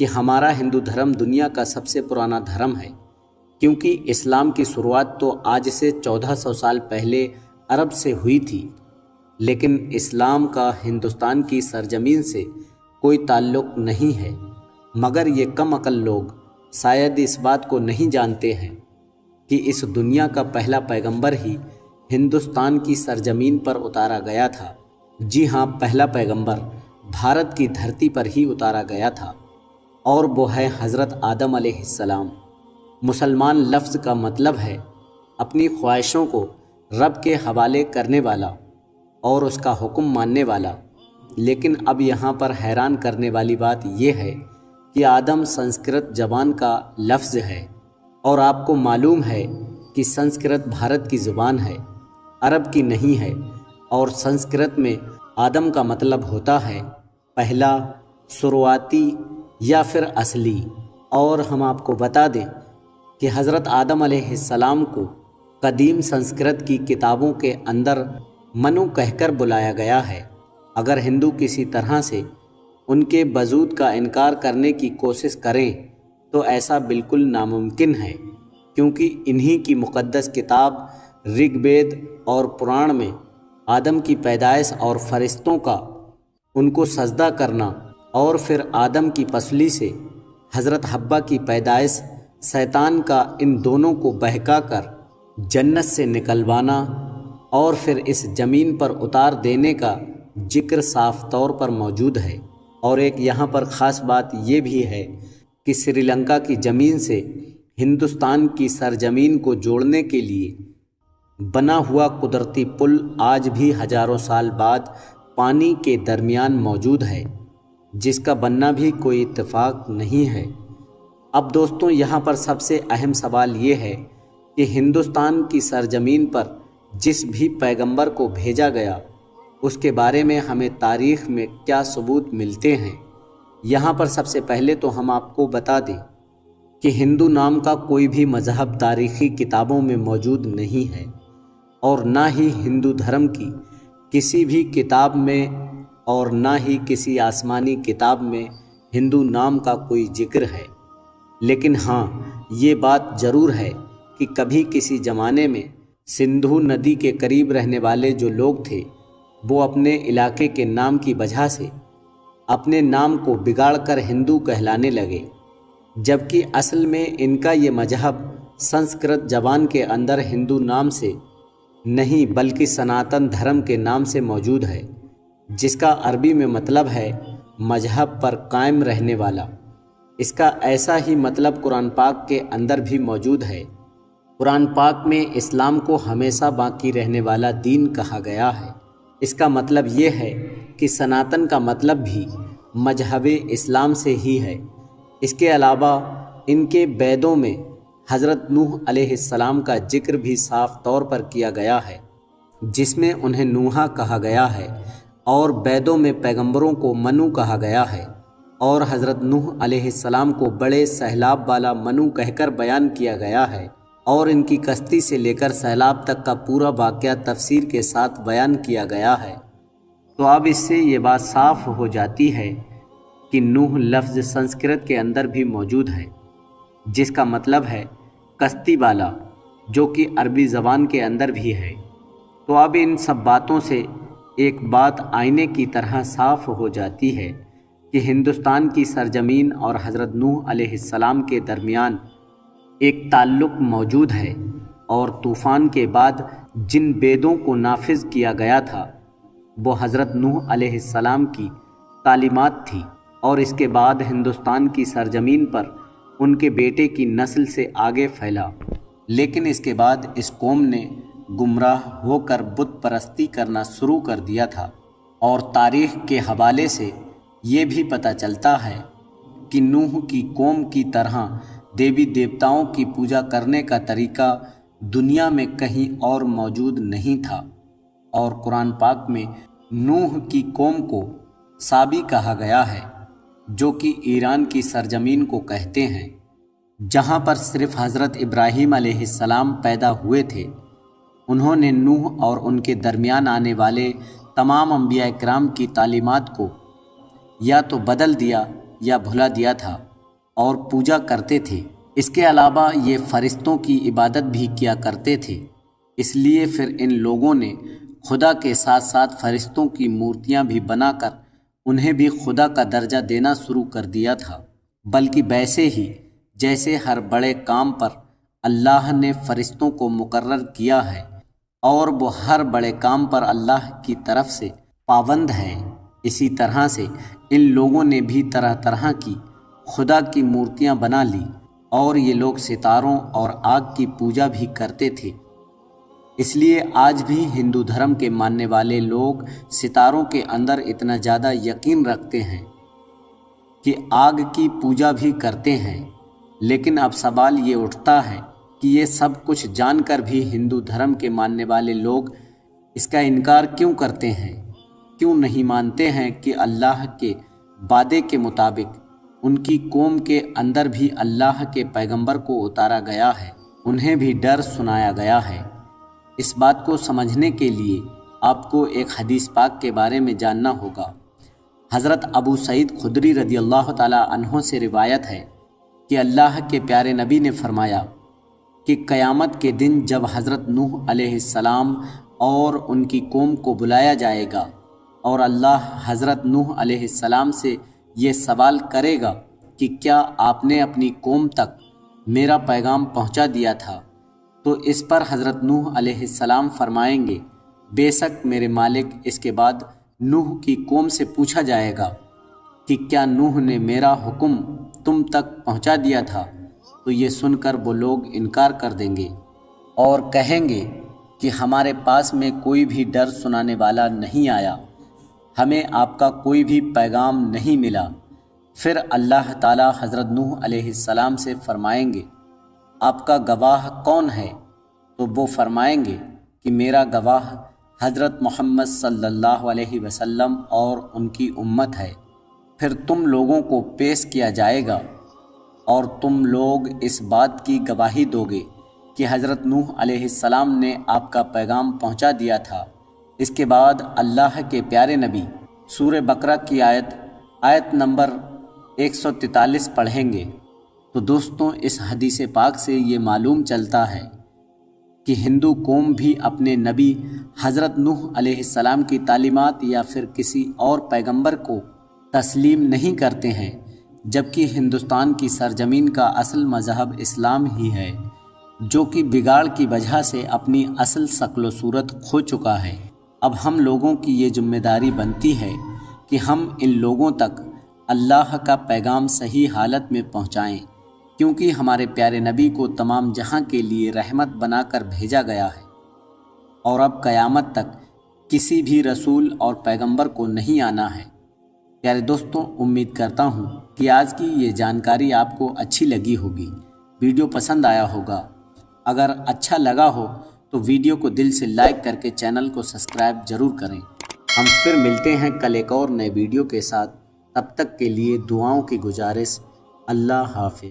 کہ ہمارا ہندو دھرم دنیا کا سب سے پرانا دھرم ہے، کیونکہ اسلام کی شروعات تو آج سے 1400 سال پہلے عرب سے ہوئی تھی، لیکن اسلام کا ہندوستان کی سرزمین سے کوئی تعلق نہیں ہے۔ مگر یہ کم عقل لوگ شاید اس بات کو نہیں جانتے ہیں کہ اس دنیا کا پہلا پیغمبر ہی ہندوستان کی سرزمین پر اتارا گیا تھا۔ جی ہاں، پہلا پیغمبر بھارت کی دھرتی پر ہی اتارا گیا تھا، اور وہ ہے حضرت آدم علیہ السلام۔ مسلمان لفظ کا مطلب ہے اپنی خواہشوں کو رب کے حوالے کرنے والا اور اس کا حکم ماننے والا۔ لیکن اب یہاں پر حیران کرنے والی بات یہ ہے کہ آدم سنسکرت زبان کا لفظ ہے، اور آپ کو معلوم ہے کہ سنسکرت بھارت کی زبان ہے، عرب کی نہیں ہے، اور سنسکرت میں آدم کا مطلب ہوتا ہے پہلا، شروعاتی یا پھر اصلی۔ اور ہم آپ کو بتا دیں کہ حضرت آدم علیہ السلام کو قدیم سنسکرت کی کتابوں کے اندر منو کہہ کر بلایا گیا ہے۔ اگر ہندو کسی طرح سے ان کے وجود کا انکار کرنے کی کوشش کریں تو ایسا بالکل ناممکن ہے، کیونکہ انہی کی مقدس کتاب رگ وید اور پران میں آدم کی پیدائش اور فرشتوں کا ان کو سجدہ کرنا، اور پھر آدم کی پسلی سے حضرت حوا کی پیدائش، شیطان کا ان دونوں کو بہکا کر جنت سے نکلوانا اور پھر اس زمین پر اتار دینے کا ذکر صاف طور پر موجود ہے۔ اور ایک یہاں پر خاص بات یہ بھی ہے کہ سری لنکا کی زمین سے ہندوستان کی سرزمین کو جوڑنے کے لیے بنا ہوا قدرتی پل آج بھی ہزاروں سال بعد پانی کے درمیان موجود ہے، جس کا بننا بھی کوئی اتفاق نہیں ہے۔ اب دوستوں، یہاں پر سب سے اہم سوال یہ ہے کہ ہندوستان کی سرزمین پر جس بھی پیغمبر کو بھیجا گیا اس کے بارے میں ہمیں تاریخ میں کیا ثبوت ملتے ہیں۔ یہاں پر سب سے پہلے تو ہم آپ کو بتا دیں کہ ہندو نام کا کوئی بھی مذہب تاریخی کتابوں میں موجود نہیں ہے، اور نہ ہی ہندو دھرم کی کسی بھی کتاب میں اور نہ ہی کسی آسمانی کتاب میں ہندو نام کا کوئی ذکر ہے۔ لیکن ہاں، یہ بات ضرور ہے کہ کبھی کسی زمانے میں سندھو ندی کے قریب رہنے والے جو لوگ تھے وہ اپنے علاقے کے نام کی وجہ سے اپنے نام کو بگاڑ کر ہندو کہلانے لگے، جبکہ اصل میں ان کا یہ مذہب سنسکرت زبان کے اندر ہندو نام سے نہیں بلکہ سناتن دھرم کے نام سے موجود ہے، جس کا عربی میں مطلب ہے مذہب پر قائم رہنے والا۔ اس کا ایسا ہی مطلب قرآن پاک کے اندر بھی موجود ہے۔ قرآن پاک میں اسلام کو ہمیشہ باقی رہنے والا دین کہا گیا ہے۔ اس کا مطلب یہ ہے کہ سناتن کا مطلب بھی مذہب اسلام سے ہی ہے۔ اس کے علاوہ ان کے ویدوں میں حضرت نوح علیہ السلام کا ذکر بھی صاف طور پر کیا گیا ہے، جس میں انہیں نوحہ کہا گیا ہے، اور ویدوں میں پیغمبروں کو منو کہا گیا ہے، اور حضرت نوح علیہ السلام کو بڑے سیلاب والا منو کہہ کر بیان کیا گیا ہے، اور ان کی کشتی سے لے کر سیلاب تک کا پورا واقعہ تفسیر کے ساتھ بیان کیا گیا ہے۔ تو اب اس سے یہ بات صاف ہو جاتی ہے کہ نوح لفظ سنسکرت کے اندر بھی موجود ہے، جس کا مطلب ہے کشتی والا، جو کہ عربی زبان کے اندر بھی ہے۔ تو اب ان سب باتوں سے ایک بات آئینے کی طرح صاف ہو جاتی ہے کہ ہندوستان کی سرزمین اور حضرت نوح علیہ السلام کے درمیان ایک تعلق موجود ہے، اور طوفان کے بعد جن ویدوں کو نافذ کیا گیا تھا وہ حضرت نوح علیہ السلام کی تعلیمات تھی، اور اس کے بعد ہندوستان کی سرزمین پر ان کے بیٹے کی نسل سے آگے پھیلا۔ لیکن اس کے بعد اس قوم نے گمراہ ہو کر بت پرستی کرنا شروع کر دیا تھا، اور تاریخ کے حوالے سے یہ بھی پتہ چلتا ہے کہ نوح کی قوم کی طرح دیوی دیوتاؤں کی پوجا کرنے کا طریقہ دنیا میں کہیں اور موجود نہیں تھا، اور قرآن پاک میں نوح کی قوم کو سابی کہا گیا ہے، جو کہ ایران کی سرزمین کو کہتے ہیں، جہاں پر صرف حضرت ابراہیم علیہ السلام پیدا ہوئے تھے۔ انہوں نے نوح اور ان کے درمیان آنے والے تمام انبیاء کرام کی تعلیمات کو یا تو بدل دیا یا بھلا دیا تھا، اور پوجا کرتے تھے۔ اس کے علاوہ یہ فرشتوں کی عبادت بھی کیا کرتے تھے، اس لیے پھر ان لوگوں نے خدا کے ساتھ ساتھ فرشتوں کی مورتیاں بھی بنا کر انہیں بھی خدا کا درجہ دینا شروع کر دیا تھا، بلکہ ویسے ہی جیسے ہر بڑے کام پر اللہ نے فرشتوں کو مقرر کیا ہے اور وہ ہر بڑے کام پر اللہ کی طرف سے پابند ہیں، اسی طرح سے ان لوگوں نے بھی طرح طرح کی خدا کی مورتیاں بنا لی، اور یہ لوگ ستاروں اور آگ کی پوجا بھی کرتے تھے۔ اس لیے آج بھی ہندو دھرم کے ماننے والے لوگ ستاروں کے اندر اتنا زیادہ یقین رکھتے ہیں کہ آگ کی پوجا بھی کرتے ہیں۔ لیکن اب سوال یہ اٹھتا ہے کہ یہ سب کچھ جان کر بھی ہندو دھرم کے ماننے والے لوگ اس کا انکار کیوں کرتے ہیں؟ کیوں نہیں مانتے ہیں کہ اللہ کے وعدے کے مطابق ان کی قوم کے اندر بھی اللہ کے پیغمبر کو اتارا گیا ہے، انہیں بھی ڈر سنایا گیا ہے؟ اس بات کو سمجھنے کے لیے آپ کو ایک حدیث پاک کے بارے میں جاننا ہوگا۔ حضرت ابو سعید خدری رضی اللہ تعالیٰ عنہ سے روایت ہے کہ اللہ کے پیارے نبی نے فرمایا کہ قیامت کے دن جب حضرت نوح علیہ السلام اور ان کی قوم کو بلایا جائے گا اور اللہ حضرت نوح علیہ السلام سے یہ سوال کرے گا کہ کیا آپ نے اپنی قوم تک میرا پیغام پہنچا دیا تھا، تو اس پر حضرت نوح علیہ السلام فرمائیں گے بے شک میرے مالک۔ اس کے بعد نوح کی قوم سے پوچھا جائے گا کہ کیا نوح نے میرا حکم تم تک پہنچا دیا تھا، تو یہ سن کر وہ لوگ انکار کر دیں گے اور کہیں گے کہ ہمارے پاس میں کوئی بھی ڈر سنانے والا نہیں آیا، ہمیں آپ کا کوئی بھی پیغام نہیں ملا۔ پھر اللہ تعالیٰ حضرت نوح علیہ السلام سے فرمائیں گے آپ کا گواہ کون ہے؟ تو وہ فرمائیں گے کہ میرا گواہ حضرت محمد صلی اللہ علیہ وسلم اور ان کی امت ہے۔ پھر تم لوگوں کو پیش کیا جائے گا اور تم لوگ اس بات کی گواہی دو گے کہ حضرت نوح علیہ السلام نے آپ کا پیغام پہنچا دیا تھا۔ اس کے بعد اللہ کے پیارے نبی سورہ بقرہ کی آیت نمبر 143 پڑھیں گے۔ تو دوستوں، اس حدیث پاک سے یہ معلوم چلتا ہے کہ ہندو قوم بھی اپنے نبی حضرت نوح علیہ السلام کی تعلیمات یا پھر کسی اور پیغمبر کو تسلیم نہیں کرتے ہیں، جبکہ ہندوستان کی سرزمین کا اصل مذہب اسلام ہی ہے، جو کہ بگاڑ کی وجہ سے اپنی اصل شکل و صورت کھو چکا ہے۔ اب ہم لوگوں کی یہ ذمہ داری بنتی ہے کہ ہم ان لوگوں تک اللہ کا پیغام صحیح حالت میں پہنچائیں، کیونکہ ہمارے پیارے نبی کو تمام جہاں کے لیے رحمت بنا کر بھیجا گیا ہے، اور اب قیامت تک کسی بھی رسول اور پیغمبر کو نہیں آنا ہے۔ پیارے دوستوں، امید کرتا ہوں کہ آج کی یہ جانکاری آپ کو اچھی لگی ہوگی، ویڈیو پسند آیا ہوگا۔ اگر اچھا لگا ہو تو ویڈیو کو دل سے لائک کر کے چینل کو سبسکرائب ضرور کریں۔ ہم پھر ملتے ہیں کل ایک اور نئے ویڈیو کے ساتھ، تب تک کے لیے دعاؤں کی گزارش۔ اللہ حافظ۔